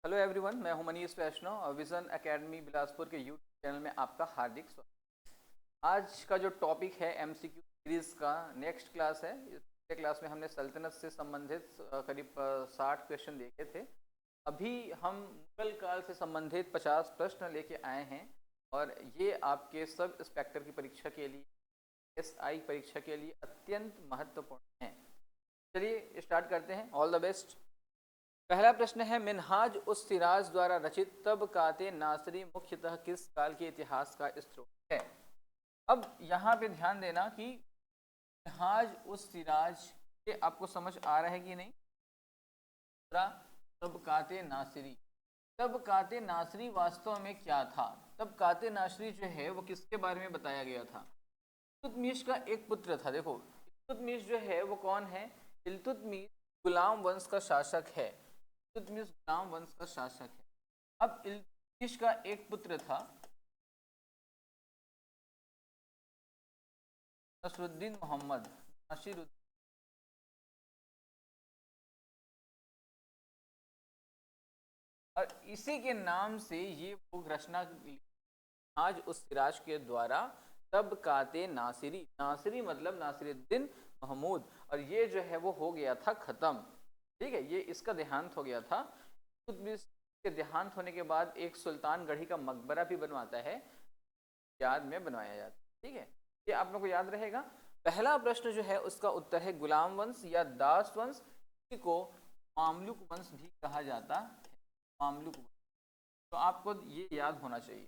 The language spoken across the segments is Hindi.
हेलो एवरीवन, मैं हूं मनीष वैष्णव। विजन एकेडमी बिलासपुर के यूट्यूब चैनल में आपका हार्दिक स्वागत। आज का जो टॉपिक है एमसीक्यू सीरीज का नेक्स्ट क्लास है। इस क्लास में हमने सल्तनत से संबंधित करीब 60 क्वेश्चन देखे थे। अभी हम मुगल काल से संबंधित 50 प्रश्न लेके आए हैं और ये आपके सब इंस्पेक्टर की परीक्षा के लिए, एसआई परीक्षा के लिए अत्यंत महत्वपूर्ण है। चलिए स्टार्ट करते हैं। All the best. पहला प्रश्न है, मिनहाज उस सिराज द्वारा रचित तबकाते नासरी मुख्यतः किस काल के इतिहास का स्रोत है। अब यहाँ पे ध्यान देना कि मिनहाज उस सिराज ये आपको समझ आ रहा है कि नहीं। तबकाते नासरी, तबकाते नासरी वास्तव में क्या था। तबकाते नासरी जो है वो किसके बारे में बताया गया था। इल्तुतमिश का एक पुत्र था। देखो, इल्तुतमिश जो है वो कौन है। इल्तुतमिश गुलाम वंश का शासक है। इल्तुतमिश गुलाम वंश का शासक है। अब इल्तुतमिश का एक पुत्र था नसरुद्दीन मोहम्मद, नासिरुद्दीन। और इसी के नाम से ये वो रचना आज उस सिराज के द्वारा तबकाते नासिरी, नासिरी मतलब नासिरुद्दीन महमूद, और ये जो है वो हो गया था खत्म। ठीक है, ये इसका देहांत हो गया था। के देहांत होने के बाद एक सुल्तान गढ़ी का मकबरा भी बनवाता है, याद में बनवाया जाता है। ठीक है, ये आप लोग को याद रहेगा। पहला प्रश्न जो है उसका उत्तर है गुलाम वंश या दास वंश, को मामलुक वंश भी कहा जाता है। मामलुक वंश, तो आपको ये याद होना चाहिए।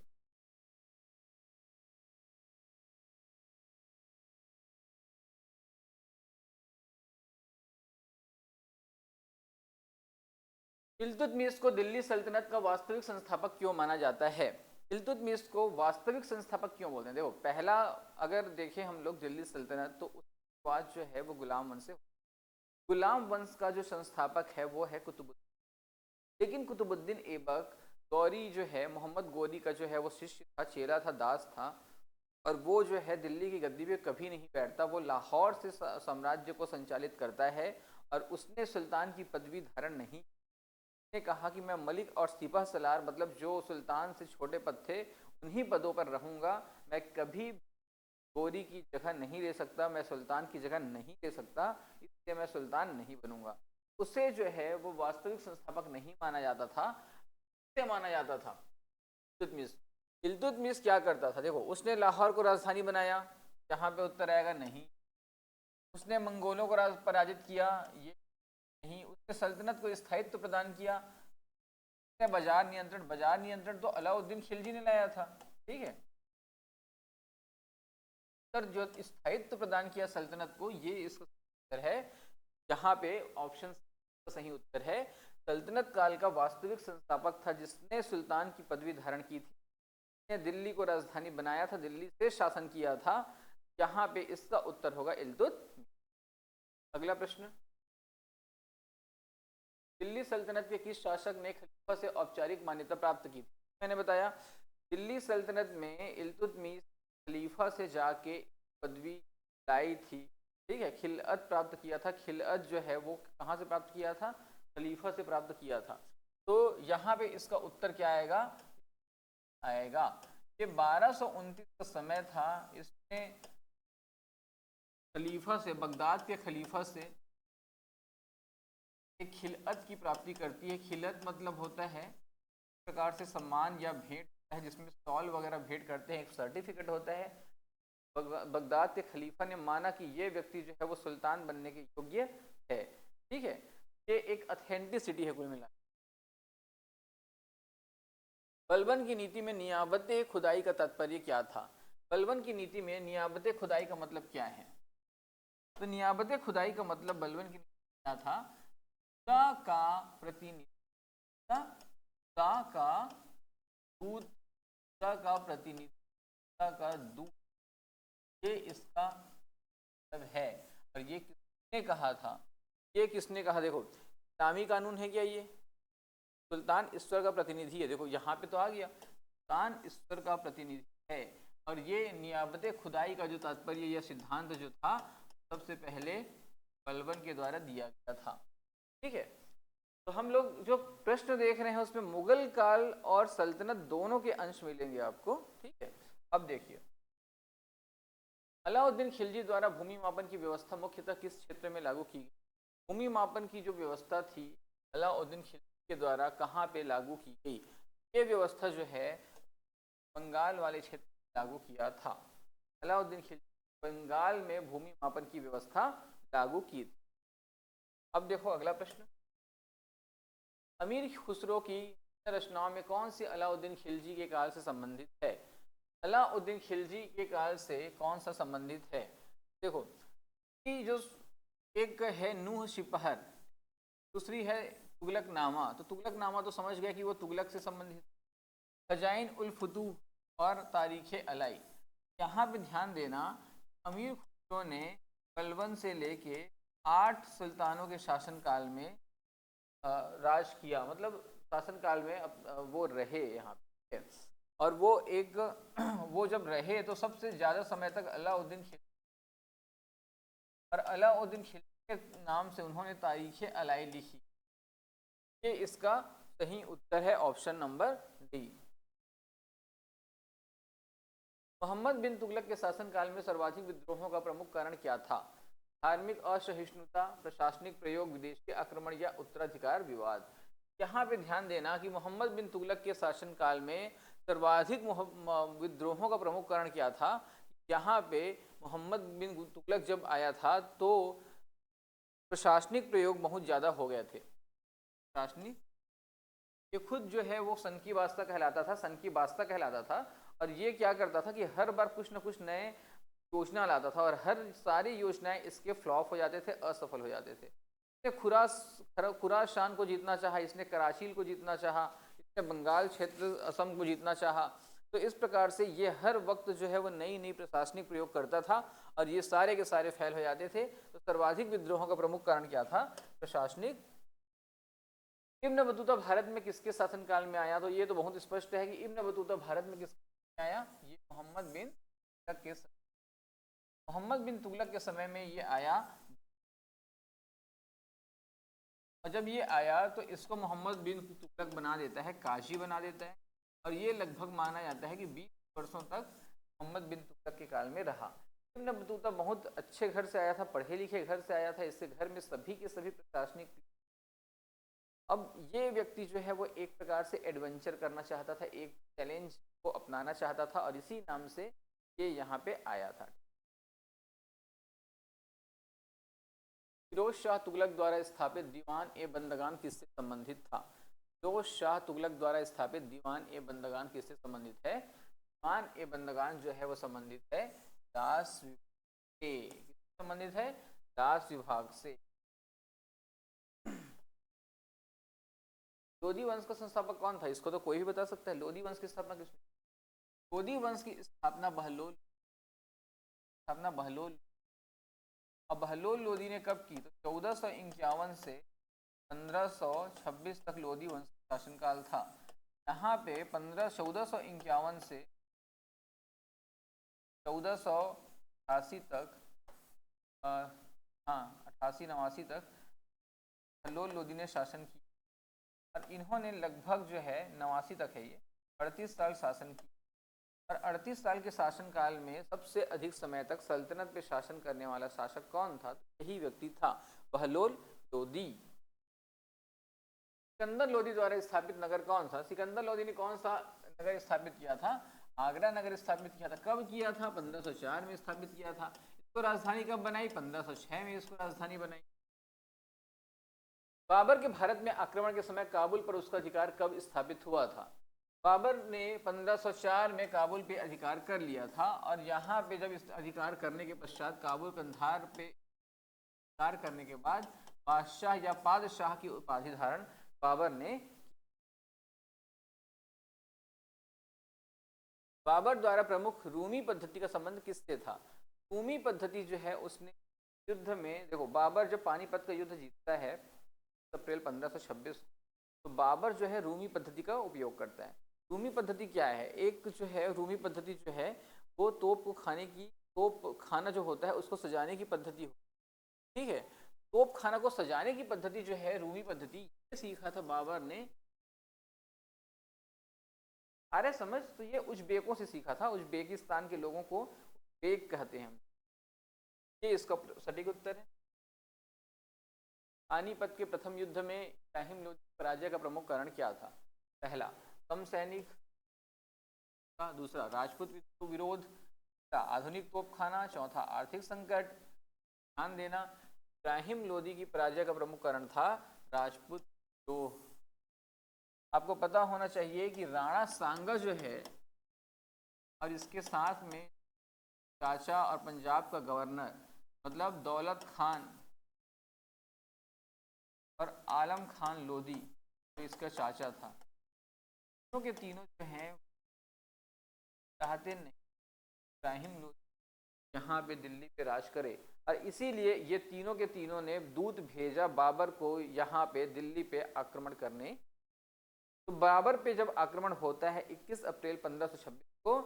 इल्तुतमिश को दिल्ली सल्तनत का वास्तविक संस्थापक क्यों माना जाता है। इल्तुतमिश को वास्तविक संस्थापक क्यों बोलते हैं। देखो, पहला अगर देखें हम लोग दिल्ली सल्तनत, तो उसके बाद जो है वो गुलाम वंश से, गुलाम वंश का जो संस्थापक है वो है कुतुबुद्दीन। लेकिन कुतुबुद्दीन ऐबक गौरी जो है, मोहम्मद गौरी का जो है वो शिष्य था, चेला था, दास था। और वो जो है दिल्ली की गद्दी पे कभी नहीं बैठता, वो लाहौर से साम्राज्य को संचालित करता है। और उसने सुल्तान की पदवी धारण नहीं, ने कहा कि मैं मलिक और सिपह सलार, मतलब जो सुल्तान से छोटे पद थे उन्हीं पदों पर रहूंगा। मैं कभी गोरी की जगह नहीं ले सकता, मैं सुल्तान की जगह नहीं ले सकता, इसलिए मैं सुल्तान नहीं बनूंगा। उसे जो है वो वास्तविक संस्थापक नहीं माना जाता था, इसे माना जाता था इल्तुतमिश। इल्तुतमिश क्या करता था, देखो, उसने लाहौर को राजधानी बनाया, जहां पे उत्तर आएगा नहीं। उसने मंगोलों को पराजित किया, ये नहीं। उसने सल्तनत को स्थायित्व प्रदान किया। उसने बाजार नियंत्रण, बाजार नियंत्रण तो अलाउद्दीन खिलजी ने लाया था। ठीक है, सर जो स्थायित्व प्रदान किया सल्तनत को, ये इसका उत्तर है। जहां पे ऑप्शन सही उत्तर है। सल्तनत काल का वास्तविक संस्थापक था जिसने सुल्तान की पदवी धारण की थी, ने दिल्ली को राजधानी बनाया था, दिल्ली से शासन किया था। यहाँ पे इसका उत्तर होगा इल्तुतमिश। अगला प्रश्न, दिल्ली सल्तनत के किस शासक ने खलीफा से औपचारिक मान्यता प्राप्त की थी। मैंने बताया दिल्ली सल्तनत में इल्तुतमिश खलीफा से जाके पदवी लाई थी। ठीक है, खिलअत प्राप्त किया था। खिलअत जो है वो कहाँ से प्राप्त किया था, खलीफा से प्राप्त किया था। तो यहाँ पे इसका उत्तर क्या आएगा, आएगा ये 1229 का समय था। इसने खलीफा से, बगदाद के खलीफा से एक खिलअत की प्राप्ति करती है। खिलअत मतलब होता है प्रकार से सम्मान या भेंट है, जिसमें स्टॉल वगैरह भेंट करते हैं, एक सर्टिफिकेट होता है। बगदाद के खलीफा ने माना कि ये व्यक्ति जो है वो सुल्तान बनने के योग्य है। ठीक है, ये एक ऑथेंटिसिटी है कुल मिला। बलबन की नीति में नियाबत खुदाई का तात्पर्य क्या था। बलबन की नीति में नियाबत खुदाई का मतलब क्या है। तो नियाबत खुदाई का मतलब बलबन की नीति क्या था, खुदा का प्रतिनिधि, खुदा का दूत, खुदा का प्रतिनिधि, खुदा का दूत, ये इसका मतलब है। और ये किसने कहा था, ये किसने कहा। देखो, इस्लामी कानून है क्या ये। सुल्तान ईश्वर का प्रतिनिधि है। देखो यहाँ पे तो आ गया, सुल्तान ईश्वर का प्रतिनिधि है। और ये नियाबत खुदाई का जो तात्पर्य या सिद्धांत जो था, सबसे पहले बलबन के द्वारा दिया गया था। ठीक है, तो हम लोग जो प्रश्न देख रहे हैं उसमें मुगल काल और सल्तनत दोनों के अंश मिलेंगे आपको, ठीक है। अब देखिए, अलाउद्दीन खिलजी द्वारा भूमि मापन की व्यवस्था मुख्यतः किस क्षेत्र में लागू की गई? भूमि मापन की जो व्यवस्था थी अलाउद्दीन खिलजी के द्वारा कहाँ पे लागू की गई? ये व्यवस्था जो है बंगाल वाले क्षेत्र में लागू किया था। अलाउद्दीन खिलजी बंगाल में भूमि मापन की व्यवस्था लागू की थी। अब देखो अगला प्रश्न, अमीर खुसरो की रचनाओं में कौन सी अलाउद्दीन खिलजी के काल से संबंधित है? अलाउद्दीन खिलजी के काल से कौन सा संबंधित है? देखो, कि जो एक है नूह शिपहर, दूसरी है तुगलकनामा। तो तुगलकनामा तो समझ गया कि वो तुगलक से संबंधित। खजाइन उल फुतूह और तारीख अलाई, यहाँ पे ध्यान देना, अमीर खुसरो ने बलबन से लेके 8 सुल्तानों के शासनकाल में राज किया, मतलब शासनकाल में वो रहे यहाँ पे। और वो एक वो जब रहे तो सबसे ज़्यादा समय तक अलाउद्दीन खिलजी, और अलाउद्दीन खिलजी के नाम से उन्होंने तारीख अलाई लिखी। ये इसका सही उत्तर है, ऑप्शन नंबर डी। मोहम्मद बिन तुगलक के शासनकाल में सर्वाधिक विद्रोहों का प्रमुख कारण क्या था? धार्मिक असहिष्णुता, प्रशासनिक प्रयोग, विदेशी आक्रमण या उत्तराधिकार विवाद। यहाँ पे ध्यान देना कि मोहम्मद बिन तुगलक के शासनकाल में सर्वाधिक विद्रोहों का प्रमुख कारण क्या था? यहाँ पे मोहम्मद बिन तुगलक जब आया था तो प्रशासनिक प्रयोग बहुत ज़्यादा हो गए थे। प्रशासनिक, ये खुद जो है वो सन की वास्ता कहलाता था, सन की वास्ता कहलाता था। और ये क्या करता था कि हर बार कुछ ना कुछ नए योजना लाता था और हर सारी योजनाएं इसके फ्लॉप हो जाते थे, असफल हो जाते थे। इसने खुरासान को जीतना चाहा, इसने कराची को जीतना चाहा, इसने बंगाल क्षेत्र असम को जीतना चाहा। तो इस प्रकार से ये हर वक्त जो है वो नई नई प्रशासनिक प्रयोग करता था और ये सारे के सारे फैल हो जाते थे। तो सर्वाधिक विद्रोहों का प्रमुख कारण क्या था? प्रशासनिक। इब्न बतूता भारत में किसके शासनकाल में आया? तो ये तो बहुत स्पष्ट है कि इब्न बतूता भारत में किसके आया? ये मोहम्मद बिन तुगलक के समय में ये आया। और जब ये आया तो इसको मोहम्मद बिन तुगलक बना देता है, काजी बना देता है। और ये लगभग माना जाता है कि 20 वर्षों तक मोहम्मद बिन तुगलक के काल में रहा। इब्न बतूता बहुत अच्छे घर से आया था, पढ़े लिखे घर से आया था, इसके घर में सभी के सभी प्रशासनिक। अब ये व्यक्ति जो है वो एक प्रकार से एडवेंचर करना चाहता था, एक चैलेंज को अपनाना चाहता था और इसी नाम से ये यहाँ पे आया था। फिरोज शाह तुगलक द्वारा स्थापित दीवान ए बंदगान किससे संबंधित था? फिरोज शाह तुगलक द्वारा स्थापित दीवान ए बंदगान किससे संबंधित है? दीवान ए बंदगान जो है वो संबंधित है दास विभाग से। किससे संबंधित है? दास विभाग से। लोधी वंश का संस्थापक कौन था? इसको तो कोई भी बता सकता है। लोधी वंश की स्थापना किसने? लोधी वंश की स्थापना बहलोल अब बहलोल लोधी ने कब की? तो 1451 से 1526 तक लोधी वंश का शासनकाल था। यहाँ पे 1451 से 1488 तक 88-89 तक बहलोल लोधी ने शासन किया और इन्होंने लगभग जो है 89 तक है ये 38 साल शासन किया। और 38 साल के शासनकाल में सबसे अधिक समय तक सल्तनत पे शासन करने वाला शासक कौन था? यही व्यक्ति था, बहलोल लोधी। सिकंदर लोधी द्वारा स्थापित नगर कौन था? सिकंदर लोधी ने कौन सा नगर स्थापित किया था? आगरा नगर स्थापित किया था। कब किया था? 1504 में स्थापित किया था। इसको राजधानी कब बनाई? 1506 में इसको राजधानी बनाई। बाबर के भारत में आक्रमण के समय काबुल पर उसका अधिकार कब स्थापित हुआ था? बाबर ने 1504 में काबुल पे अधिकार कर लिया था और यहाँ पे जब इस अधिकार करने के पश्चात काबुल कंधार पे अधिकार करने के बाद बादशाह या पादशाह की उपाधि धारण बाबर ने। बाबर द्वारा प्रमुख रूमी पद्धति का संबंध किससे था? रूमी पद्धति जो है उसने युद्ध में, देखो बाबर जब पानीपत का युद्ध जीतता है अप्रैल 1526, तो बाबर जो है रूमी पद्धति का उपयोग करता है। रूमी पद्धति क्या है? एक जो है रूमी पद्धति जो है वो तोप खाना जो होता है उसको सजाने की पद्धति हो, ठीक है। तोप खाना को सजाने की पद्धति जो है रूमी पद्धति सीखा था बाबर ने, आ रहा है समझ? तो ये उज्बेकों से सीखा था, उज्बेकिस्तान के लोगों को उज्बेक कहते हैं हम। ये इसका सटीक उत्तर है। पानीपत के प्रथम युद्ध में इब्राहिम लोदी की पराजय का प्रमुख कारण क्या था? पहला, कम सैनिक का, दूसरा राजपूत विरोध, तीसरा आधुनिक तोपखाना, चौथा आर्थिक संकट। ध्यान देना, इब्राहिम लोदी की पराजय का प्रमुख कारण था राजपूत विद्रोह। आपको पता होना चाहिए कि राणा सांगा जो है और इसके साथ में चाचा और पंजाब का गवर्नर मतलब दौलत खान और आलम खान लोदी जो इसका चाचा था, तीनों के तीनों जो हैं चाहते नहीं इब्राहिम लोदी यहाँ पे दिल्ली पे राज करे, और इसीलिए ये तीनों के तीनों ने दूत भेजा बाबर को यहाँ पे दिल्ली पे आक्रमण करने। तो बाबर पे जब आक्रमण होता है 21 अप्रैल 1526 को,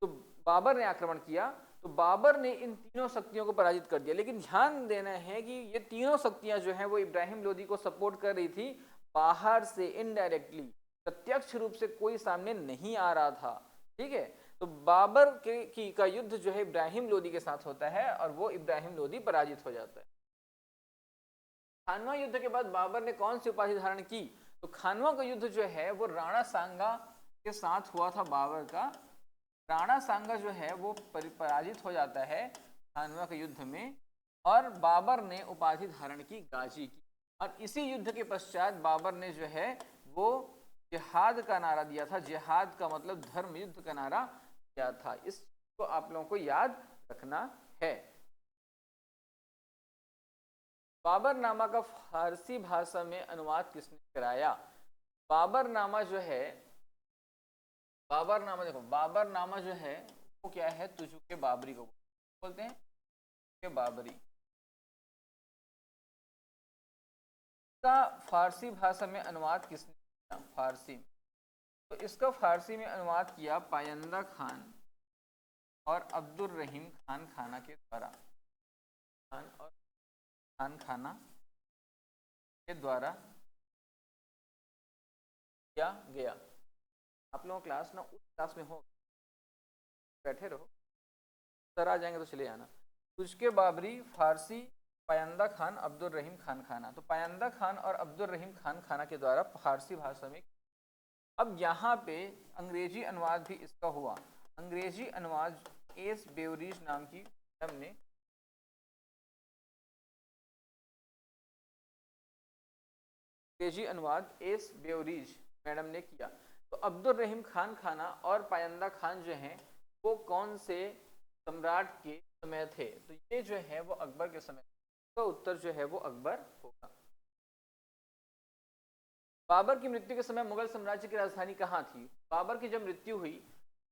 तो बाबर ने आक्रमण किया, तो बाबर ने इन तीनों शक्तियों को पराजित कर दिया। लेकिन ध्यान देना है कि ये तीनों शक्तियां जो हैं वो इब्राहिम लोदी को सपोर्ट कर रही थी बाहर से, इनडायरेक्टली, प्रत्यक्ष रूप से कोई सामने नहीं आ रहा था। ठीक है, तो बाबर का युद्ध जो है इब्राहिम लोदी के साथ होता है और वो इब्राहिम लोदी पराजित हो जाता है। खानवा युद्ध के बाद बाबर ने कौन सी उपाधि धारण की? तो खानवा का युद्ध जो है वो राणा सांगा के साथ हुआ था बाबर का। राणा सांगा जो है वो पराजित हो जाता है खानवा के युद्ध में, और बाबर ने उपाधि धारण की गाजी की। और इसी युद्ध के पश्चात बाबर ने जो है वो जिहाद का नारा दिया था। जिहाद का मतलब धर्म युद्ध का नारा दिया था। इसको आप लोगों को याद रखना है। बाबरनामा का फारसी भाषा में अनुवाद किसने कराया? बाबरनामा जो है, बाबरनामा देखो, बाबरनामा जो है वो क्या है? तुजुके बाबरी को बोलते हैं, के बाबरी का फारसी भाषा में अनुवाद किसने किया? फारसी में, तो इसका फारसी में अनुवाद किया पायंदा खान और अब्दुल रहीम खान खाना के द्वारा। खान और खान खाना के द्वारा किया गया। आप लोगों क्लास ना उस क्लास में हो, बैठे रहो, सर आ जाएंगे तो चले जाना। तुझके बाबरी फारसी पायंदा खान अब्दुल रहीम खान खाना, तो पायंदा खान और अब्दुल रहीम खान खाना के द्वारा फारसी भाषा में। अब यहाँ पे अंग्रेजी अनुवाद भी इसका हुआ। अंग्रेजी अनुवाद एस बेवरीज नाम की मैडम ने अंग्रेजी अनुवाद एस बेवरीज मैडम ने किया। तो अब्दुल रहीम खान खाना और पायंदा खान जो हैं वो कौन से सम्राट के समय थे? तो ये जो है वो अकबर के समय। तो उत्तर जो है वो अकबर होगा। बाबर की मृत्यु के समय मुगल साम्राज्य की राजधानी कहाँ थी? बाबर की जब मृत्यु हुई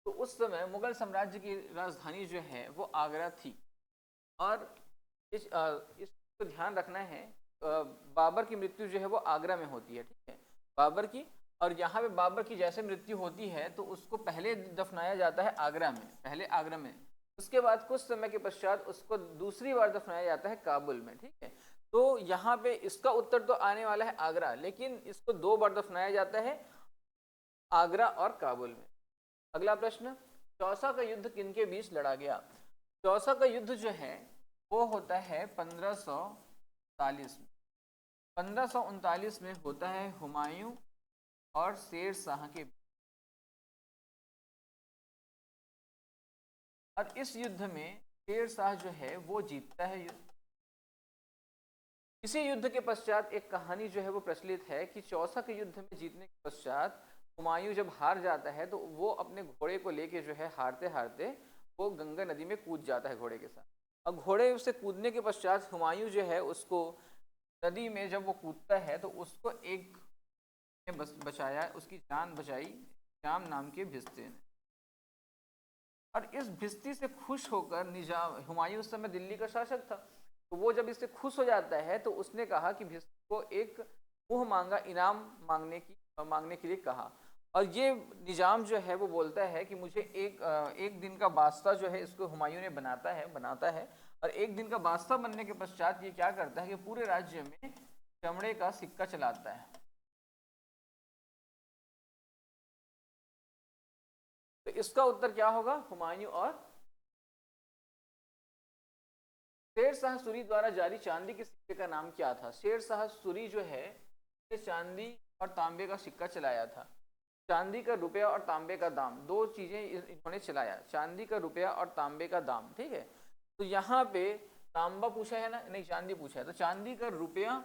तो उस समय मुगल साम्राज्य की राजधानी जो है वो आगरा थी। और इसको ध्यान रखना है, बाबर की मृत्यु जो है वो आगरा में होती है। ठीक है, बाबर की, और यहाँ पे बाबर की जैसे मृत्यु होती है तो उसको पहले दफनाया जाता है आगरा में, पहले आगरा में, उसके बाद कुछ समय के पश्चात उसको दूसरी बार दफनाया जाता है काबुल में। ठीक है, तो यहाँ पे इसका उत्तर तो आने वाला है आगरा, लेकिन इसको 2 बार दफनाया जाता है, आगरा और काबुल में। अगला प्रश्न, चौसा का युद्ध किनके बीच लड़ा गया? चौसा का युद्ध जो है वो होता है 1539 में। 1539 में होता है हुमायूं और शेर शाह के, और इस युद्ध में शेर शाह जो है वो जीतता है युद्ध। इसी युद्ध के पश्चात एक कहानी जो है वो प्रचलित है कि चौसा के युद्ध में जीतने के पश्चात हुमायूं जब हार जाता है तो वो अपने घोड़े को लेके जो है हारते हारते वो गंगा नदी में कूद जाता है घोड़े के साथ। और घोड़े से कूदने के पश्चात हुमायूं जो है उसको नदी में जब वो कूदता है तो उसको एक ने बचाया, उसकी जान बचाई निजाम नाम के भिस्ती ने। और इस भिस्ती से खुश होकर निजाम, हुमायूं उस समय दिल्ली का शासक था, तो वो जब इससे खुश हो जाता है तो उसने कहा कि भिस्ती को एक मुंह मांगा इनाम मांगने के लिए कहा। और ये निजाम जो है वो बोलता है कि मुझे एक दिन का बादशाह जो है इसको हुमायूं ने बनाता है और एक दिन का बादशाह बनने के पश्चात ये क्या करता है कि पूरे राज्य में चमड़े का सिक्का चलाता है। इसका उत्तर क्या होगा? हुमायूं और शेर शाह सूरी द्वारा जारी चांदी के सिक्के का नाम क्या था? शेर शाह सूरी जो है चांदी और तांबे का सिक्का चलाया था। चांदी का रुपया और तांबे का दाम, दो चीजें इन्होंने चलाया, चांदी का रुपया और तांबे का दाम। ठीक है, तो यहाँ पे तांबा पूछा है ना, नहीं चांदी पूछा है, तो चांदी का रुपया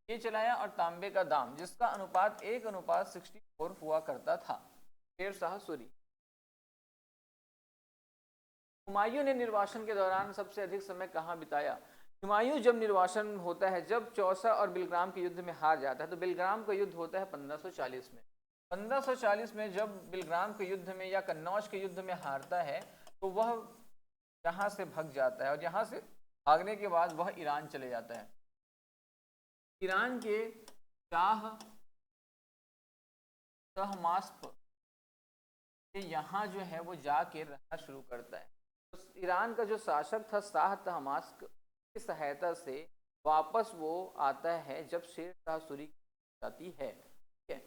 ये चलाया और तांबे का दाम, जिसका अनुपात 1:64 हुआ करता था। शेर शाह सूरी। हुमायूं ने निर्वासन के दौरान सबसे अधिक समय कहाँ बिताया? हुमायूं जब निर्वासन होता है, जब चौसा और बिलग्राम के युद्ध में हार जाता है, तो बिलग्राम का युद्ध होता है 1540 में। 1540 में जब बिलग्राम के युद्ध में या कन्नौज के युद्ध में हारता है, तो वह यहाँ से भाग जाता है, और यहाँ से भागने के बाद वह ईरान चले जाता है। ईरान के शाह तहमास्प यहाँ जो है वो जाके रहना शुरू करता है। तो ईरान का जो शासक था शाह तहमास्प की सहायता से वापस वो आता है जब शेर शाह सूरी जाती है। ठीक है,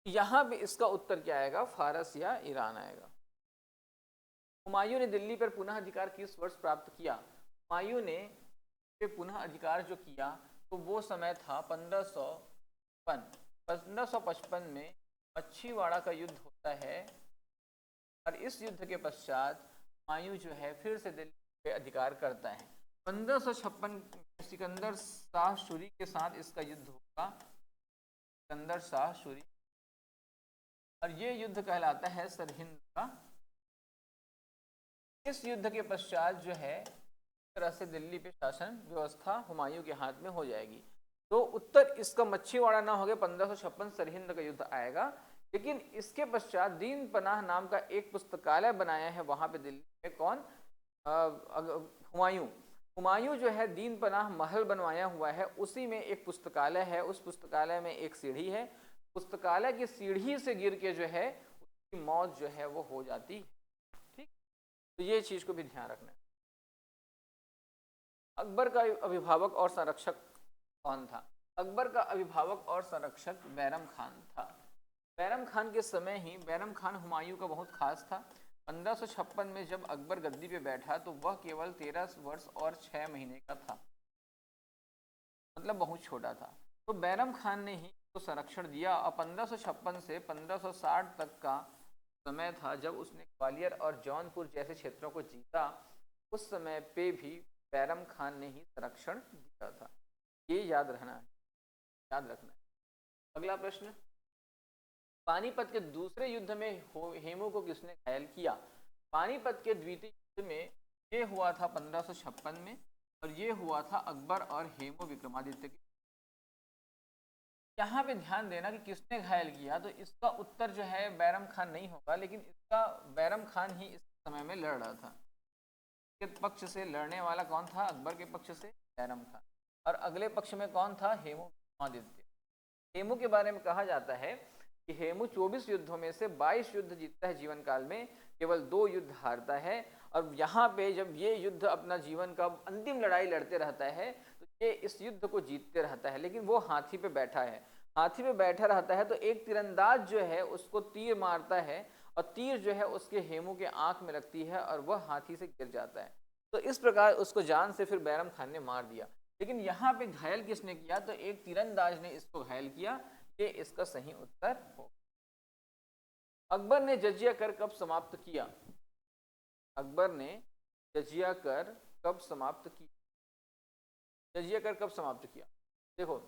यहाँ पे इसका उत्तर क्या आएगा? फारस या ईरान आएगा। हुमायूं ने दिल्ली पर पुनः अधिकार किस वर्ष प्राप्त किया? हुमायूं ने पुनः अधिकार जो किया तो वो समय था 1555 में मच्छीवाड़ा का युद्ध होता है, और इस युद्ध के पश्चात हुमायूं जो है फिर से दिल्ली पे अधिकार करता है। 1556 सिकंदर शाह सूरी के साथ इसका युद्ध होगा, सिकंदर शाह सूरी, और ये युद्ध कहलाता है सरहिंद का। इस युद्ध के पश्चात जो है तरह से दिल्ली पे शासन व्यवस्था हुमायूं के हाथ में हो जाएगी। तो उत्तर इसका मच्छीवाड़ा ना हो गया, 1556 सरहिंद का युद्ध आएगा। लेकिन इसके पश्चात दीन पनाह नाम का एक पुस्तकालय बनाया है वहां पे दिल्ली में। कौन? हुमायूं। हुमायूं जो है दीन पनाह महल बनवाया हुआ है, उसी में एक पुस्तकालय है। उस पुस्तकालय में एक सीढ़ी है, पुस्तकालय की सीढ़ी से गिर के जो है उसकी मौत जो है वो हो जाती है। ठीक, तो ये चीज को भी ध्यान रखना है। अकबर का अभिभावक और संरक्षक कौन था? अकबर का अभिभावक और संरक्षक बैरम खान था। बैरम खान के समय ही बैरम खान हुमायूं का बहुत खास था। 1556 में जब अकबर गद्दी पे बैठा तो वह केवल 13 वर्ष और 6 महीने का था, मतलब बहुत छोटा था। तो बैरम खान ने ही उसको संरक्षण दिया, और 1556 से 1560 तक का समय था जब उसने ग्वालियर और जौनपुर जैसे क्षेत्रों को जीता। उस समय पे भी बैरम खान ने ही संरक्षण दिया था। ये याद रखना है, याद रखना है। अगला प्रश्न, पानीपत के दूसरे युद्ध में हेमू को किसने घायल किया? पानीपत के द्वितीय युद्ध में ये हुआ था 1556 में, और ये हुआ था अकबर और हेमू विक्रमादित्य के। यहाँ पे ध्यान देना कि किसने घायल किया, तो इसका उत्तर जो है बैरम खान नहीं होगा, लेकिन इसका बैरम खान ही इस समय में लड़ रहा था। के पक्ष से लड़ने वाला कौन था? अकबर के पक्ष से बैरम खान, और अगले पक्ष में कौन था? हेमू विक्रमादित्य। हेमू के बारे में कहा जाता है कि हेमू 24 युद्धों में से 22 युद्ध जीतता है जीवन काल में, केवल 2 युद्ध हारता है। और यहाँ पे जब ये युद्ध अपना जीवन का अंतिम लड़ाई लड़ते रहता है तो ये इस युद्ध को जीतते रहता है, लेकिन वो हाथी पे बैठा है। हाथी पे बैठा रहता है तो एक तीरंदाज जो है उसको तीर मारता है, और तीर जो है उसके हेमू के आंख में लगती है और वह हाथी से गिर जाता है। तो इस प्रकार उसको जान से फिर बैरम खान ने मार दिया। लेकिन यहाँ पे घायल किसने किया? तो एक तीरंदाज ने इसको घायल किया। ये इसका सही उत्तर हो। अकबर ने जजिया कर कब समाप्त किया? अकबर ने जजिया कर कब समाप्त किया? जजिया कर कब समाप्त किया? देखो,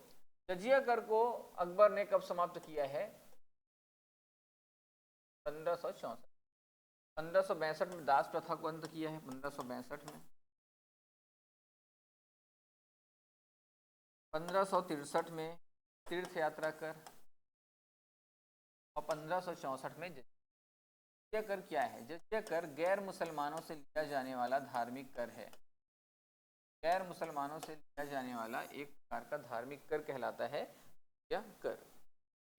जजिया कर को अकबर ने कब समाप्त किया है? 1564। 1562 में दास प्रथा को अंत किया है। 1562 में 1563 में तीर्थ यात्रा कर, और 1564 में जजिया कर क्या है? जजिया कर गैर मुसलमानों से लिया जाने वाला धार्मिक कर है। गैर मुसलमानों से लिया जाने वाला एक प्रकार का धार्मिक कर कहलाता है जजिया कर।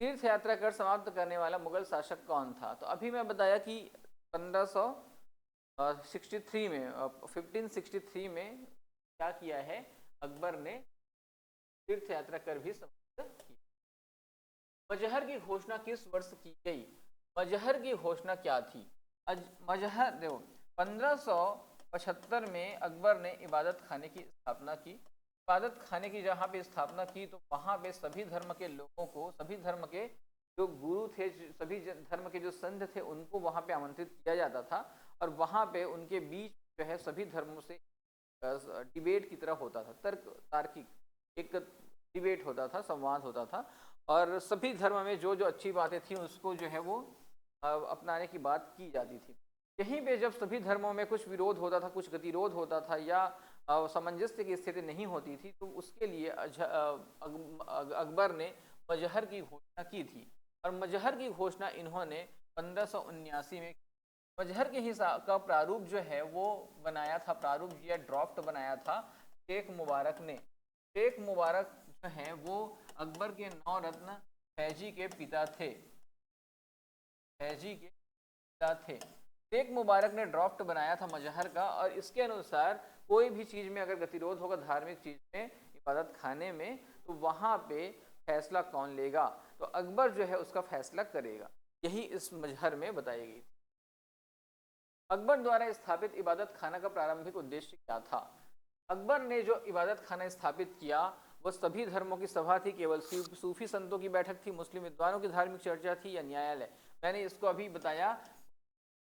तीर्थ यात्रा कर समाप्त करने वाला मुगल शासक कौन था? तो अभी मैं बताया कि 1563 में 1563 में क्या किया है? अकबर ने तीर्थ यात्रा कर भी समाप्त की। मजहर की घोषणा किस वर्ष की गई? मजहर की घोषणा क्या थी? मजहर देखो 1575 में अकबर ने इबादत खाने की स्थापना की। इबादत खाने की जहाँ पे स्थापना की तो वहाँ पे सभी धर्म के लोगों को, सभी धर्म के जो गुरु थे, सभी धर्म के जो संत थे, उनको वहाँ पे आमंत्रित किया जाता था और वहाँ पे उनके बीच जो है सभी धर्मों से डिबेट की तरह होता था, तर्क तार्किक एक डिबेट होता था, संवाद होता था और सभी धर्म में जो जो अच्छी बातें थी उसको जो है वो अपनाने की बात की जाती थी। यहीं पे जब सभी धर्मों में कुछ विरोध होता था, कुछ गतिरोध होता था या सामंजस्य की स्थिति नहीं होती थी तो उसके लिए अकबर ने मजहर की घोषणा की थी और मजहर की घोषणा इन्होंने 1579 में मजहर के हिसाब का प्रारूप जो है वो बनाया था, प्रारूप या ड्राफ्ट बनाया था शेख मुबारक ने। शेख मुबारक जो है वो अकबर के 9 रत्न फैजी के पिता थे, फैजी के पिता थे। शेख मुबारक ने ड्राफ्ट बनाया था मजहर का और इसके अनुसार कोई भी चीज़ में अगर गतिरोध होगा, धार्मिक चीज़ में, इबादत खाने में, तो वहाँ पे फैसला कौन लेगा, तो अकबर जो है उसका फैसला करेगा। यही इस मजहर में बताई गई। अकबर द्वारा स्थापित इबादत खाना का प्रारंभिक उद्देश्य क्या था? अकबर ने जो इबादत खाना स्थापित किया वह सभी धर्मों की सभा थी, केवल सूफी संतों की बैठक थी, मुस्लिम विद्वानों की धार्मिक चर्चा थी या न्यायालय? मैंने इसको अभी बताया।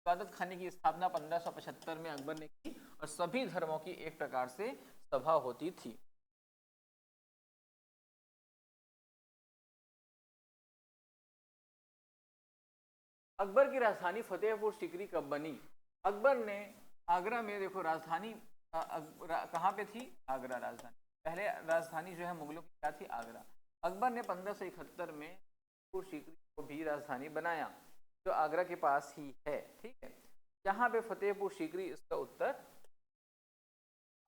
इबादत खाने की स्थापना 1575 में अकबर ने की और सभी धर्मों की एक प्रकार से सभा होती थी। अकबर की राजधानी फतेहपुर सीकरी कब बनी? अकबर ने आगरा में, देखो राजधानी कहाँ पे थी? आगरा राजधानी। पहले राजधानी जो है मुगलों की क्या थी? आगरा। अकबर ने 1571 में फतेहपुर सीकरी को भी राजधानी बनाया जो आगरा के पास ही है, ठीक है। यहाँ पे फतेहपुर सीकरी इसका उत्तर।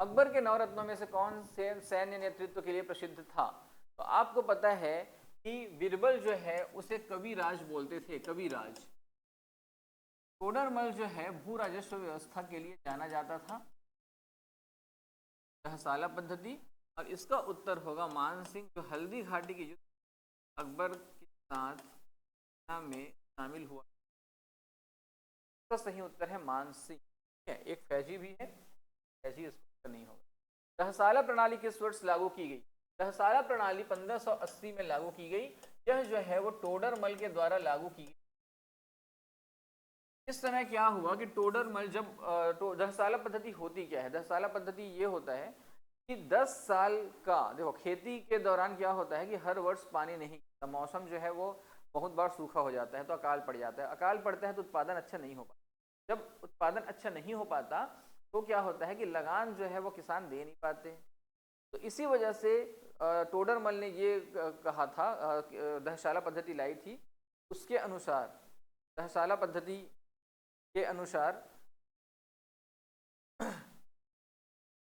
अकबर के 9 रत्नों में से कौन से सैन्य नेतृत्व के लिए प्रसिद्ध था? तो आपको पता है कि बीरबल जो है उसे कविराज बोलते थे, कविराज। टोडरमल जो है भू राजस्व व्यवस्था के लिए जाना जाता था, तहसाला पद्धति। और इसका उत्तर होगा मान सिंह, जो हल्दी घाटी के युद्ध अकबर के साथ में शामिल हुआ। इसका सही उत्तर है मान सिंह, ठीक है। एक फैजी भी है, फैजी इसका नहीं होगा। तहसाला प्रणाली किस वर्ष लागू की गई? तहसाला प्रणाली 1580 में लागू की गई। यह जो है वो टोडरमल के द्वारा लागू की गई। इस समय क्या हुआ कि टोडरमल जब दहसाला पद्धति होती क्या है? दहसाला पद्धति ये होता है कि 10 साल का, देखो खेती के दौरान क्या होता है कि हर वर्ष पानी नहीं, मौसम जो है वो बहुत बार सूखा हो जाता है तो अकाल पड़ जाता है। अकाल पड़ता है तो उत्पादन अच्छा नहीं हो पाता। जब उत्पादन अच्छा नहीं हो पाता तो क्या होता है कि लगान जो है वो किसान दे नहीं पाते। तो इसी वजह से टोडरमल ने ये कहा था, दहसाला पद्धति लाई थी। उसके अनुसार, दहसाला पद्धति के अनुसार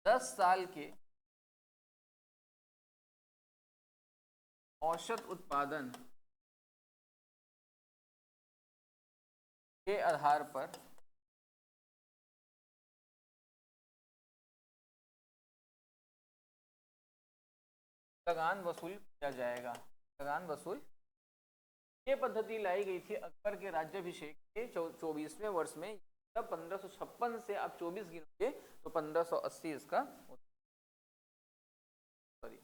10 साल के औसत उत्पादन के आधार पर लगान वसूल किया जाएगा, लगान वसूल। ये पद्धति लाई गई थी अकबर के राज्याभिषेक के 24वें वर्ष में। तब 1556 से आप 24 गिनोगे तो 1580 इसका, सॉरी,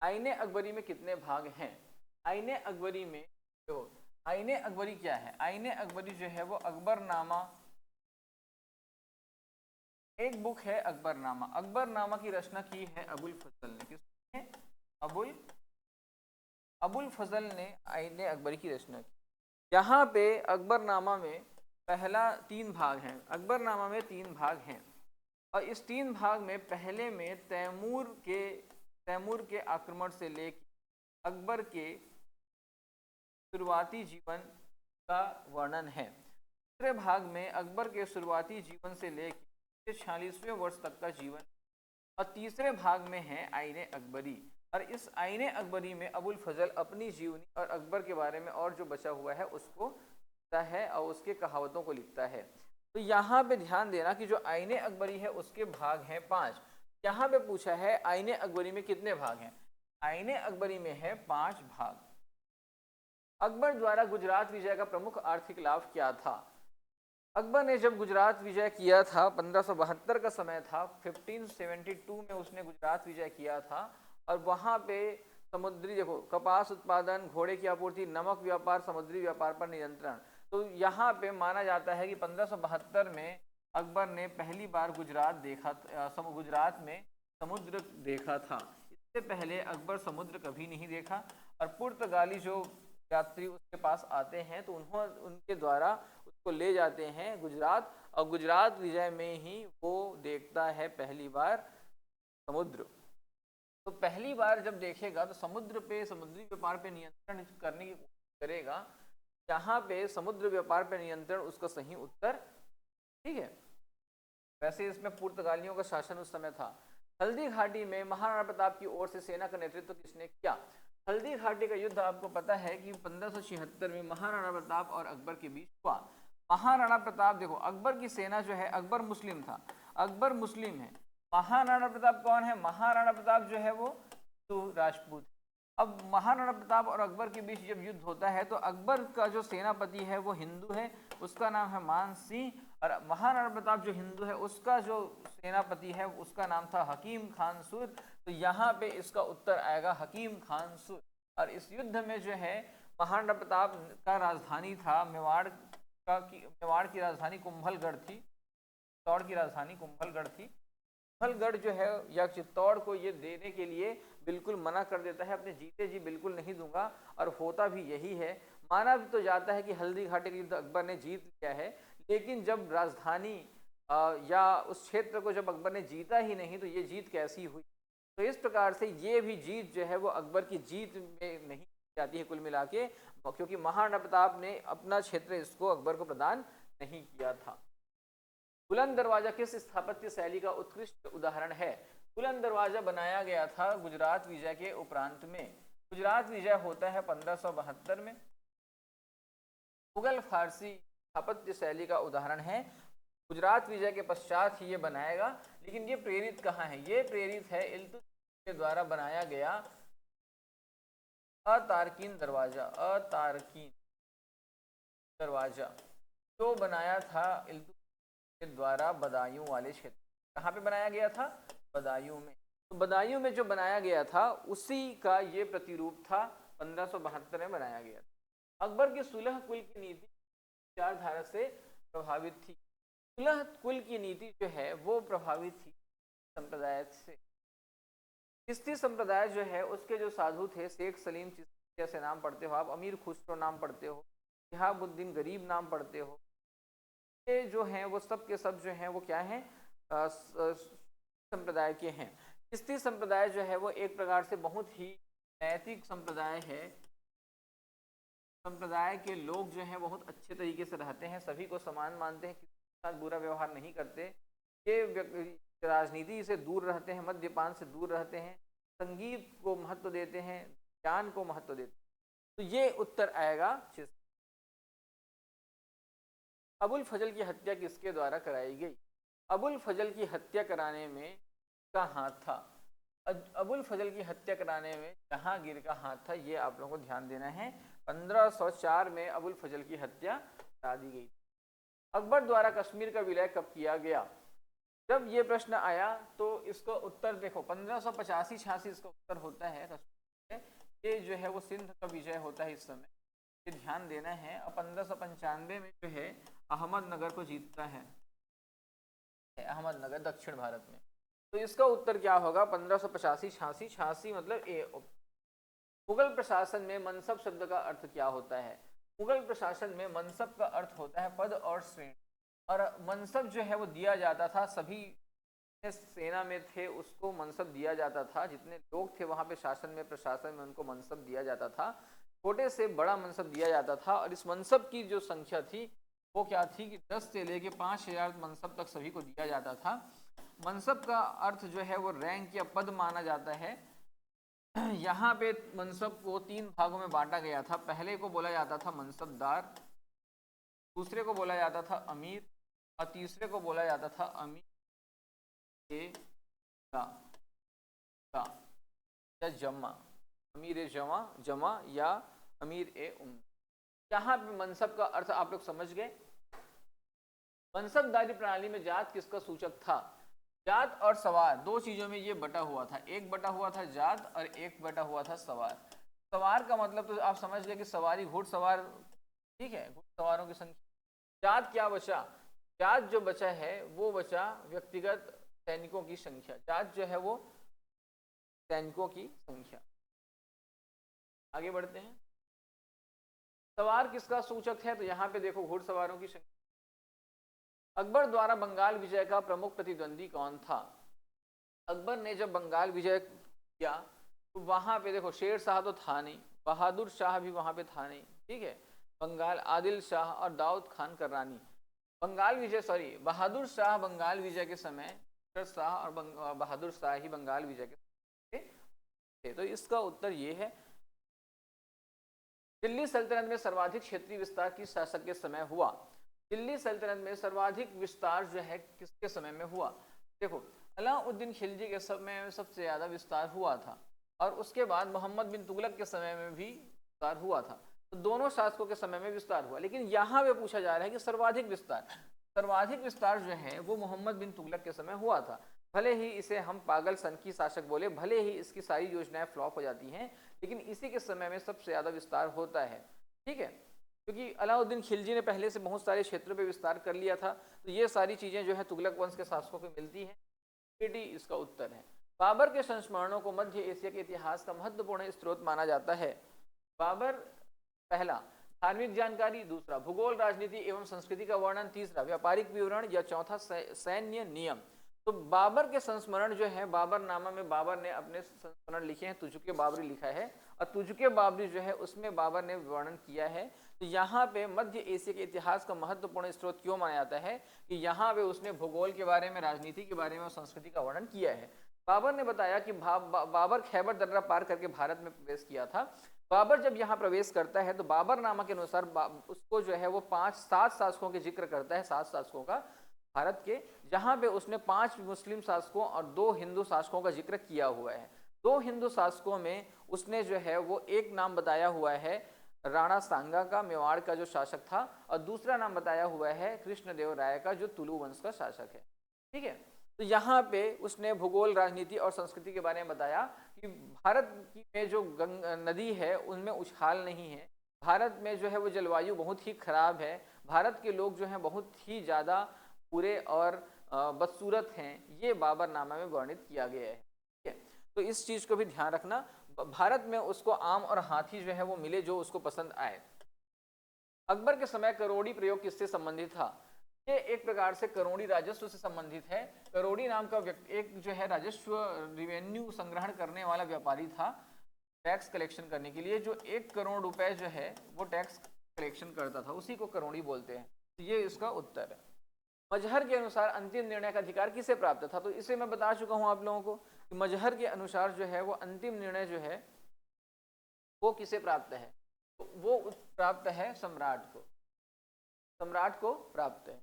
आईने अकबरी में कितने भाग हैं? आईने अकबरी में, देखो आईने अकबरी क्या है? आईने अकबरी जो है वो अकबरनामा, एक बुक है अकबरनामा। अकबरनामा की रचना की है अबुल फजल ने। किसने? अबुल फजल ने आईने अकबरी की रचना की। यहाँ पे अकबरनामा में पहला 3 भाग हैं। अकबरनामा में 3 भाग हैं और इस 3 भाग में पहले में तैमूर के आक्रमण से लेकर अकबर के शुरुआती जीवन का वर्णन है। दूसरे भाग में अकबर के शुरुआती जीवन से लेकर 46वें वर्ष तक का जीवन, और तीसरे भाग में है आईने अकबरी। और इस आईने अकबरी में अबुल फजल अपनी जीवनी और अकबर के बारे में और जो बचा हुआ है उसको लिखता है और उसके कहावतों को लिखता है। तो यहाँ पे ध्यान देना कि जो आईने अकबरी है उसके भाग हैं 5। यहाँ पे पूछा है आईने अकबरी में कितने भाग हैं। आईने अकबरी में है 5 भाग। अकबर द्वारा गुजरात विजय का प्रमुख आर्थिक लाभ क्या था। अकबर ने जब गुजरात विजय किया था 1572 का समय था, 1572 में उसने गुजरात विजय किया था और वहाँ पे समुद्री, देखो, कपास उत्पादन, घोड़े की आपूर्ति, नमक व्यापार, समुद्री व्यापार पर नियंत्रण। तो यहाँ पे माना जाता है कि 1572 में अकबर ने पहली बार गुजरात देखा, गुजरात में समुद्र देखा था। इससे पहले अकबर समुद्र कभी नहीं देखा और पुर्तगाली जो यात्री उसके पास आते हैं तो उनके द्वारा उसको ले जाते हैं गुजरात, और गुजरात विजय में ही वो देखता है पहली बार समुद्र। तो पहली बार जब देखेगा तो समुद्र पे, समुद्री व्यापार पे नियंत्रण करने की कोशिश करेगा। यहाँ पे समुद्र व्यापार पे नियंत्रण उसका सही उत्तर, ठीक है। वैसे इसमें पुर्तगालियों का शासन उस समय था। हल्दी घाटी में महाराणा प्रताप की ओर से सेना का नेतृत्व किसने किया। हल्दी घाटी का युद्ध आपको पता है कि 1576 में महाराणा प्रताप और अकबर के बीच हुआ। महाराणा प्रताप, देखो, अकबर की सेना जो है, अकबर मुस्लिम था, अकबर मुस्लिम है। महाराणा प्रताप कौन है, महाराणा प्रताप जो है वो हिंदू राजपूत। अब महाराणा प्रताप और अकबर के बीच जब युद्ध होता है तो अकबर का जो सेनापति है वो हिंदू है, उसका नाम है मान सिंह, और महाराणा प्रताप जो हिंदू है उसका जो सेनापति है उसका नाम था हकीम खान सुर। तो यहाँ पे इसका उत्तर आएगा हकीम खान सुर। और इस युद्ध में जो है महाराणा प्रताप का राजधानी था मेवाड़ मेवाड़ की राजधानी कुंभलगढ़ थी, चित्तौड़ की राजधानी कुंभलगढ़ थी। कुंभलगढ़ जो है या चित्तौड़ को ये देने के लिए बिल्कुल मना कर देता है, अपने जीते जी बिल्कुल नहीं दूंगा, और होता भी यही है। माना भी तो जाता है कि हल्दी घाटी का युद्ध अकबर ने जीत लिया है, लेकिन जब राजधानी या उस क्षेत्र को जब अकबर ने जीता ही नहीं तो ये जीत कैसी हुई। तो इस प्रकार से ये भी जीत जो है वो अकबर की जीत में नहीं जाती है कुल मिला के, क्योंकि महाराणा प्रताप ने अपना क्षेत्र इसको अकबर को प्रदान नहीं किया था। बुलंद दरवाजा किस स्थापत्य शैली का उत्कृष्ट उदाहरण है। बुलंद दरवाजा बनाया गया था गुजरात विजय के उपरांत में। गुजरात विजय होता है 1572 में। मुगल फारसी स्थापत्य शैली का उदाहरण है। गुजरात विजय के पश्चात ही ये बनाएगा, लेकिन ये प्रेरित कहाँ है, ये प्रेरित है इल्तुतमिश के द्वारा बनाया गया अतारकीन दरवाजा। अतारकीन दरवाजा जो बनाया था इल्तुतमिश के द्वारा बदायूं वाले क्षेत्र। कहाँ पे बनाया गया था, बदायूं में। तो बदायूं में जो बनाया गया था उसी का ये प्रतिरूप था, 1572 में बनाया गया था। अकबर की सुलह कुल की नीति विचारधारा से प्रभावित थी। सुलह कुल की नीति जो है वो प्रभावित थी संप्रदाय से। चिश्ती संप्रदाय जो है उसके जो साधु थे, शेख सलीम चिश्ती जैसे नाम पढ़ते हो आप, अमीर खुसरो नाम पढ़ते हो, शिहाबुद्दीन गरीब नाम पढ़ते हो, ये जो हैं वो सब के सब जो हैं वो क्या हैं, संप्रदाय के हैं। चिश्ती संप्रदाय जो है वो एक प्रकार से बहुत ही नैतिक संप्रदाय है। संप्रदाय के लोग जो हैं बहुत अच्छे तरीके से रहते हैं, सभी को समान मानते हैं, किसी के साथ बुरा व्यवहार नहीं करते। ये राजनीति से दूर रहते हैं, मद्यपान से दूर रहते हैं, संगीत को महत्व देते हैं, ज्ञान को महत्व देते हैं। तो ये उत्तर आएगा। अबुल फजल की हत्या किसके द्वारा कराई गई। अबुल फजल की हत्या कराने में का हाथ था। अबुल फजल की हत्या कराने में जहांगीर का हाथ था, ये आप लोगों को ध्यान देना है। 1504 में अबुल फजल की हत्या करा दी गई। अकबर द्वारा कश्मीर का विलय कब किया गया। जब ये प्रश्न आया तो इसको उत्तर देखो, 1585-86 इसका उत्तर होता है कश्मीर। ये जो है वो सिंध का विजय होता है इस समय, ये ध्यान देना है। और 1595 में जो है अहमदनगर को जीतता है, अहमदनगर दक्षिण भारत में। तो इसका उत्तर क्या होगा, 1585-86 मतलब ए। मुगल प्रशासन में मनसब शब्द का अर्थ क्या होता है। मुगल प्रशासन में मनसब का अर्थ होता है पद और श्रेणी, और मनसब जो है वो दिया जाता था, सभी सेना में थे उसको मनसब दिया जाता था, जितने लोग थे वहां पे शासन में प्रशासन में उनको मनसब दिया जाता था, छोटे से बड़ा मनसब दिया जाता था। और इस मनसब की जो संख्या थी वो क्या थी कि 10 से लेके 5000 मनसब तक सभी को दिया जाता था। मनसब का अर्थ जो है वो रैंक या पद माना जाता है। यहाँ पे मनसब को 3 भागों में बांटा गया था। पहले को बोला जाता था मनसबदार, दूसरे को बोला जाता था अमीर, और तीसरे को बोला जाता था अमीर के का का या जमा, अमीर ए जमा जमा या अमीर ए यहाँ पे मनसब का अर्थ आप लोग समझ गए। मनसबदारी प्रणाली में जात किसका सूचक था? जात और सवार दो चीजों में ये बटा हुआ था, एक बटा हुआ था जात और एक बटा हुआ था सवार। सवार का मतलब तो आप समझ गए कि सवारी घुड़सवार, ठीक है, घुड़सवारों की संख्या। जात क्या बचा? जात जो बचा है वो बचा व्यक्तिगत सैनिकों की संख्या। जात जो है वो सैनिकों की संख्या। आगे बढ़ते हैं। सवार किसका सूचक है? तो यहाँ पे देखो घुड़सवारों की संख्या। अकबर द्वारा बंगाल विजय का प्रमुख प्रतिद्वंदी कौन था? अकबर ने जब बंगाल विजय किया तो वहां पे देखो शेर शाह तो था नहीं, बहादुर शाह भी वहां पे था नहीं, ठीक है, बंगाल आदिल शाह और दाऊद खान कररानी। बंगाल विजय बहादुर शाह बंगाल विजय के समय शेर शाह और बहादुर शाह ही बंगाल विजय के थे। तो इसका उत्तर ये है। दिल्ली सल्तनत में सर्वाधिक क्षेत्रीय विस्तार किस शासक के समय हुआ? दिल्ली सल्तनत में सर्वाधिक विस्तार जो है किसके समय में हुआ? देखो अलाउद्दीन खिलजी के समय में सबसे ज्यादा विस्तार हुआ था और उसके बाद मोहम्मद बिन तुगलक के समय में भी विस्तार हुआ था। तो दोनों शासकों के समय में विस्तार हुआ, लेकिन यहाँ पे पूछा जा रहा है कि सर्वाधिक विस्तार जो है वो मोहम्मद बिन तुगलक के समय हुआ था। भले ही इसे हम पागल सन की शासक बोले, भले ही इसकी सारी योजनाएं फ्लॉप हो जाती हैं, लेकिन इसी के समय में सबसे ज्यादा विस्तार होता है, ठीक है, क्योंकि अलाउद्दीन खिलजी ने पहले से बहुत सारे क्षेत्रों पे विस्तार कर लिया था। तो ये सारी चीजें जो है तुगलक वंश के शासकों को मिलती हैं। डी इसका उत्तर है। बाबर के संस्मरणों को मध्य एशिया के इतिहास का महत्वपूर्ण स्रोत माना जाता है। बाबर पहला धार्मिक जानकारी, दूसरा भूगोल राजनीति एवं संस्कृति का वर्णन, तीसरा व्यापारिक विवरण या चौथा सैन्य नियम। तो बाबर के संस्मरण जो है, बाबरनामा में बाबर ने अपने संस्मरण लिखे हैं, तुजुके बाबरी लिखा है और तुजुके बाबरी जो है उसमें बाबर ने वर्णन किया है। तो यहाँ पे मध्य एशिया के इतिहास का महत्वपूर्ण स्रोत क्यों माना जाता है कि यहाँ पे उसने भूगोल के बारे में, राजनीति के बारे में और संस्कृति का वर्णन किया है। बाबर ने बताया कि बाबर खैबर दर्रा पार करके भारत में प्रवेश किया था। बाबर जब यहाँ प्रवेश करता है तो बाबरनामा के अनुसार उसको जो है वो 7 शासकों के जिक्र करता है, 7 शासकों का भारत के, जहाँ पे उसने 5 मुस्लिम शासकों और 2 हिंदू शासकों का जिक्र किया हुआ है। 2 हिंदू शासकों में उसने जो है वो एक नाम बताया हुआ है राणा सांगा का, मेवाड़ का जो शासक था, और दूसरा नाम बताया हुआ है कृष्णदेव राय का जो तुलु वंश का शासक है, ठीक है। तो यहाँ पे उसने भूगोल, राजनीति और संस्कृति के बारे में बताया कि भारत में जो नदी है उनमें उछाल नहीं है, भारत में जो है वो जलवायु बहुत ही खराब है, भारत के लोग जो हैं बहुत ही ज़्यादा पूरे और बदसूरत हैं, ये बाबरनामा में वर्णित किया गया है, ठीक है। तो इस चीज़ को भी ध्यान रखना। भारत में उसको आम और हाथी जो है वो मिले जो उसको पसंद आए। अकबर के समय करोड़ी प्रयोग किससे संबंधित था? ये एक प्रकार से करोड़ी राजस्व से संबंधित है। करोड़ी नाम का एक जो है राजस्व, रिवेन्यू संग्रहण करने वाला व्यापारी था, टैक्स कलेक्शन करने के लिए, जो 1 करोड़ रुपए जो है वो टैक्स कलेक्शन करता था, उसी को करोड़ी बोलते हैं। तो ये इसका उत्तर है। मजहर के अनुसार अंतिम निर्णय का अधिकार किसे प्राप्त था? तो इसे मैं बता चुका हूं आप लोगों को कि मजहर के अनुसार जो है वो अंतिम निर्णय जो है वो किसे प्राप्त है? तो वो प्राप्त है सम्राट को, सम्राट को प्राप्त है।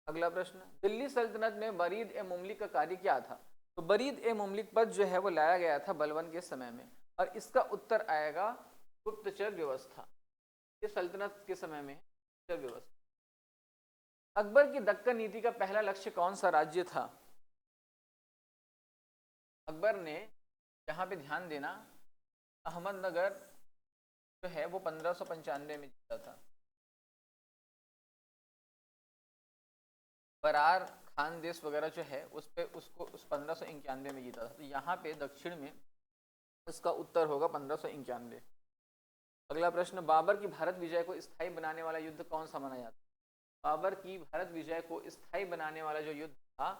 अगला प्रश्न, दिल्ली सल्तनत में बरीद ए मुमलिक का कार्य क्या था? तो बरीद ए मुमलिक पद जो है वो लाया गया था बलबन के समय में, और इसका उत्तर आएगा गुप्तचर व्यवस्था। ये सल्तनत के समय में गुप्तचर व्यवस्था। अकबर की दक्कन नीति का पहला लक्ष्य कौन सा राज्य था? अकबर ने, यहाँ पे ध्यान देना, अहमदनगर जो है वो 1595 में जीता था। बरार खान देश वगैरह जो है उस पे उसको 1591 में जीता था। तो यहाँ पे दक्षिण में इसका उत्तर होगा 1591। अगला प्रश्न, बाबर की भारत विजय को स्थायी बनाने वाला युद्ध कौन सा माना जाता है? बाबर की भारत विजय को स्थायी बनाने वाला जो युद्ध था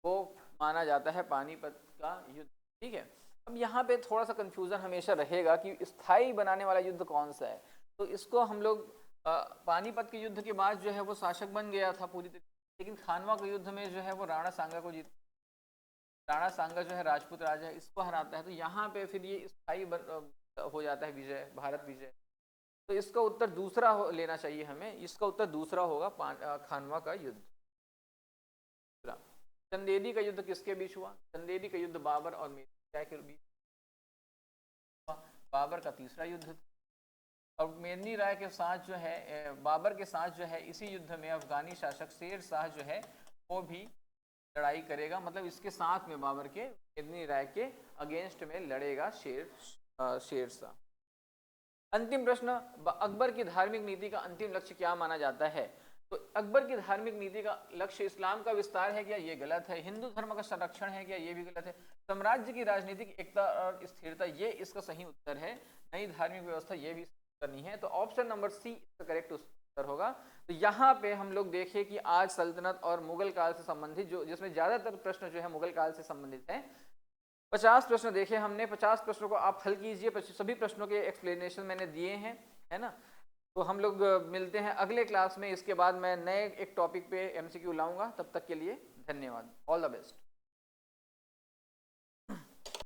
वो माना जाता है पानीपत का युद्ध, ठीक है। अब यहाँ पे थोड़ा सा कंफ्यूजन हमेशा रहेगा कि स्थायी बनाने वाला युद्ध कौन सा है। तो इसको हम लोग पानीपत के युद्ध के बाद जो है वो शासक बन गया था पूरी तरीके, लेकिन खानवा के युद्ध में जो है वो राणा सांगा को जीत, राणा सांगा जो है राजपूत राजा है, इसको हराता है। तो यहाँ पे फिर ये स्थायी हो जाता है विजय, भारत विजय। तो इसका उत्तर दूसरा लेना चाहिए हमें, इसका उत्तर दूसरा होगा खानवा का युद्ध। चंदेरी का युद्ध किसके बीच हुआ? चंदेरी का युद्ध बाबर और मेदिनी राय के बीच। बाबर का तीसरा युद्ध था। और मेदिनी राय के साथ जो है, बाबर के साथ जो है, इसी युद्ध में अफगानी शासक शेर शाह जो है वो भी लड़ाई करेगा। मतलब इसके साथ में बाबर के मेदिनी राय के अगेंस्ट में लड़ेगा शेर शाह। अंतिम प्रश्न, अकबर की धार्मिक नीति का अंतिम लक्ष्य क्या माना जाता है? तो अकबर की धार्मिक नीति का लक्ष्य इस्लाम का विस्तार है क्या? ये गलत है। हिंदू धर्म का संरक्षण है क्या? ये भी गलत है। साम्राज्य की राजनीतिक एकता और स्थिरता, ये इसका सही उत्तर है। नई धार्मिक व्यवस्था, ये भी उत्तर नहीं है। तो ऑप्शन नंबर सी इसका करेक्ट उत्तर होगा। तो यहाँ पे हम लोग देखें कि आज सल्तनत और मुगल काल से संबंधित जो, जिसमें ज्यादातर प्रश्न जो है मुगल काल से संबंधित है। 50 प्रश्न देखे हमने। 50 प्रश्नों को आप हल कीजिए। सभी प्रश्नों के एक्सप्लेनेशन मैंने दिए हैं, है ना। तो हम लोग मिलते हैं अगले क्लास में। इसके बाद मैं नए एक टॉपिक पे MCQ लाऊंगा। तब तक के लिए धन्यवाद। All the best.